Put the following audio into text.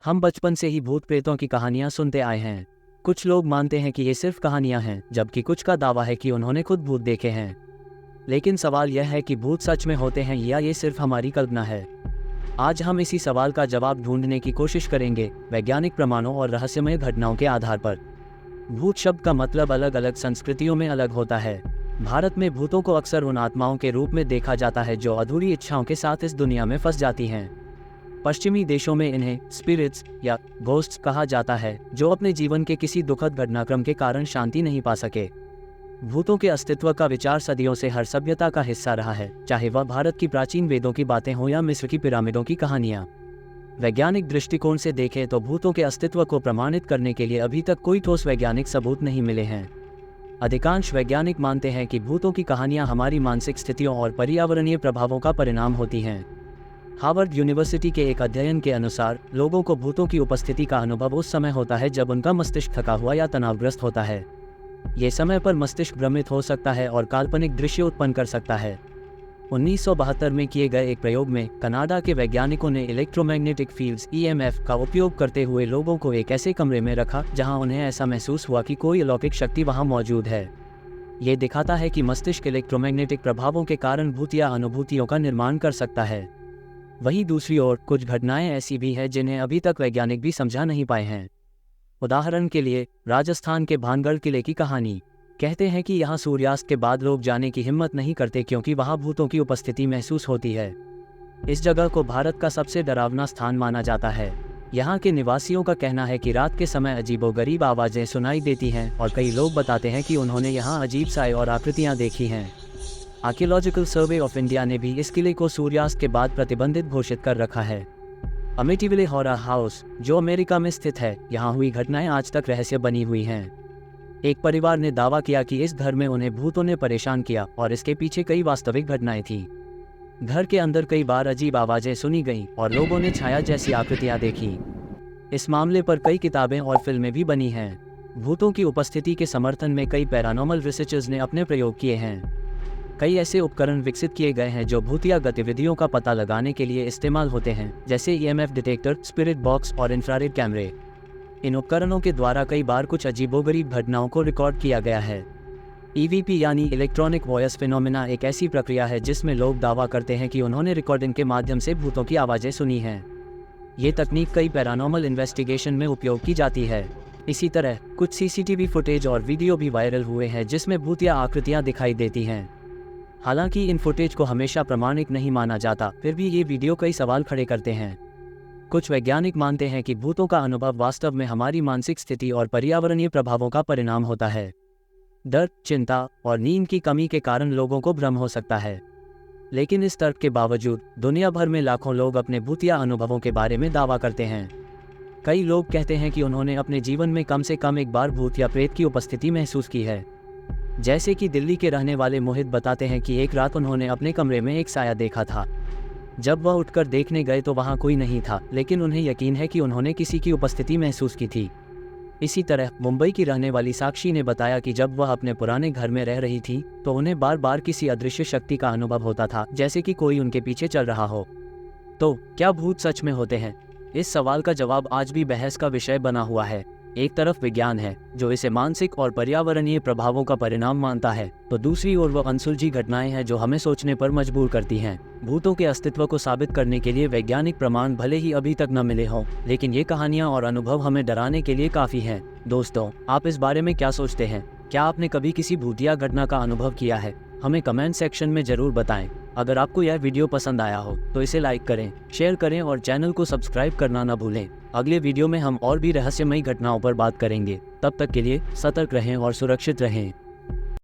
हम बचपन से ही भूत प्रेतों की कहानियां सुनते आए हैं। कुछ लोग मानते हैं कि ये सिर्फ कहानियां हैं, जबकि कुछ का दावा है कि उन्होंने खुद भूत देखे हैं। लेकिन सवाल यह है कि भूत सच में होते हैं या ये सिर्फ हमारी कल्पना है। आज हम इसी सवाल का जवाब ढूंढने की कोशिश करेंगे, वैज्ञानिक प्रमाणों और रहस्यमय घटनाओं के आधार पर। भूत शब्द का मतलब अलग अलग संस्कृतियों में अलग होता है। भारत में भूतों को अक्सर उन आत्माओं के रूप में देखा जाता है जो अधूरी इच्छाओं के साथ इस दुनिया में फंस जाती हैं। पश्चिमी देशों में इन्हें स्पिरिट्स या घोस्ट्स कहा जाता है, जो अपने जीवन के किसी दुखद घटनाक्रम के कारण शांति नहीं पा सके। भूतों के अस्तित्व का विचार सदियों से हर सभ्यता का हिस्सा रहा है, चाहे वह भारत की प्राचीन वेदों की बातें हो या मिस्र की पिरामिडों की कहानियां। वैज्ञानिक दृष्टिकोण से देखें तो भूतों के अस्तित्व को प्रमाणित करने के लिए अभी तक कोई ठोस वैज्ञानिक सबूत नहीं मिले हैं। अधिकांश वैज्ञानिक मानते हैं कि भूतों की कहानियां हमारी मानसिक स्थितियों और पर्यावरणीय प्रभावों का परिणाम होती हैं। हार्वर्ड यूनिवर्सिटी के एक अध्ययन के अनुसार लोगों को भूतों की उपस्थिति का अनुभव उस समय होता है जब उनका मस्तिष्क थका हुआ या तनावग्रस्त होता है। ये समय पर मस्तिष्क भ्रमित हो सकता है और काल्पनिक दृश्य उत्पन्न कर सकता है। 1972 में किए गए एक प्रयोग में कनाडा के वैज्ञानिकों ने इलेक्ट्रोमैग्नेटिक फील्ड्स (EMF) का उपयोग करते हुए लोगों को एक ऐसे कमरे में रखा जहां उन्हें ऐसा महसूस हुआ कि कोई अलौकिक शक्ति वहां मौजूद है। ये दिखाता है कि मस्तिष्क इलेक्ट्रोमैग्नेटिक प्रभावों के कारण भूत या अनुभूतियों का निर्माण कर सकता है। वहीं दूसरी ओर कुछ घटनाएं ऐसी भी हैं जिन्हें अभी तक वैज्ञानिक भी समझा नहीं पाए हैं। उदाहरण के लिए राजस्थान के भानगढ़ किले की कहानी। कहते हैं कि यहाँ सूर्यास्त के बाद लोग जाने की हिम्मत नहीं करते क्योंकि वहाँ भूतों की उपस्थिति महसूस होती है। इस जगह को भारत का सबसे डरावना स्थान माना जाता है। यहाँ के निवासियों का कहना है कि रात के समय अजीबोगरीब आवाज़ें सुनाई देती हैं और कई लोग बताते हैं कि उन्होंने यहाँ अजीब साए और आकृतियाँ देखी हैं। आर्कियोलॉजिकल सर्वे ऑफ इंडिया ने भी इस किले को सूर्यास्त के बाद प्रतिबंधित घोषित कर रखा है। अमिटीविले हॉरर हाउस, जो अमेरिका में स्थित है, यहाँ हुई घटनाएं आज तक रहस्य बनी हुई हैं। एक परिवार ने दावा किया कि इस घर में उन्हें भूतों ने परेशान किया और इसके पीछे कई वास्तविक घटनाएं थीं। घर के अंदर कई बार अजीब आवाज़ें सुनी गईं और लोगों ने छाया जैसी आकृतियां देखी। इस मामले पर कई किताबें और फिल्में भी बनी हैं। भूतों की उपस्थिति के समर्थन में कई पैरानॉर्मल रिसर्चर्स ने अपने प्रयोग किए हैं। कई ऐसे उपकरण विकसित किए गए हैं जो भूतिया गतिविधियों का पता लगाने के लिए इस्तेमाल होते हैं, जैसे EMF डिटेक्टर, स्पिरिट बॉक्स और इंफ्रारेड कैमरे। इन उपकरणों के द्वारा कई बार कुछ अजीबोगरीब घटनाओं को रिकॉर्ड किया गया है। EVP यानी इलेक्ट्रॉनिक वॉयस फिनोमेना एक ऐसी प्रक्रिया है जिसमें लोग दावा करते हैं कि उन्होंने रिकॉर्डिंग के माध्यम से भूतों की आवाज़ें सुनी हैं। ये तकनीक कई पैरानॉर्मल इन्वेस्टिगेशन में उपयोग की जाती है। इसी तरह कुछ CCTV फुटेज और वीडियो भी वायरल हुए हैं जिसमें भूतिया आकृतियाँ दिखाई देती हैं। हालांकि इन फुटेज को हमेशा प्रमाणिक नहीं माना जाता, फिर भी ये वीडियो कई सवाल खड़े करते हैं। कुछ वैज्ञानिक मानते हैं कि भूतों का अनुभव वास्तव में हमारी मानसिक स्थिति और पर्यावरणीय प्रभावों का परिणाम होता है। डर, चिंता और नींद की कमी के कारण लोगों को भ्रम हो सकता है। लेकिन इस तर्क के बावजूद दुनिया भर में लाखों लोग अपने भूतिया अनुभवों के बारे में दावा करते हैं। कई लोग कहते हैं कि उन्होंने अपने जीवन में कम से कम एक बार भूत या प्रेत की उपस्थिति महसूस की है। जैसे कि दिल्ली के रहने वाले मोहित बताते हैं कि एक रात उन्होंने अपने कमरे में एक साया देखा था। जब वह उठकर देखने गए तो वहां कोई नहीं था, लेकिन उन्हें यकीन है कि उन्होंने किसी की उपस्थिति महसूस की थी। इसी तरह मुंबई की रहने वाली साक्षी ने बताया कि जब वह अपने पुराने घर में रह रही थी तो उन्हें बार बार किसी अदृश्य शक्ति का अनुभव होता था, जैसे कि कोई उनके पीछे चल रहा हो। तो क्या भूत सच में होते हैं? इस सवाल का जवाब आज भी बहस का विषय बना हुआ है। एक तरफ विज्ञान है जो इसे मानसिक और पर्यावरणीय प्रभावों का परिणाम मानता है, तो दूसरी ओर वह अनसुलझी घटनाएं हैं जो हमें सोचने पर मजबूर करती हैं। भूतों के अस्तित्व को साबित करने के लिए वैज्ञानिक प्रमाण भले ही अभी तक न मिले हों, लेकिन ये कहानियां और अनुभव हमें डराने के लिए काफ़ी हैं। दोस्तों, आप इस बारे में क्या सोचते हैं? क्या आपने कभी किसी भूतिया घटना का अनुभव किया है? हमें कमेंट सेक्शन में ज़रूर बताएं। अगर आपको यह वीडियो पसंद आया हो तो इसे लाइक करें, शेयर करें और चैनल को सब्सक्राइब करना न भूलें। अगले वीडियो में हम और भी रहस्यमयी घटनाओं पर बात करेंगे। तब तक के लिए सतर्क रहें और सुरक्षित रहें।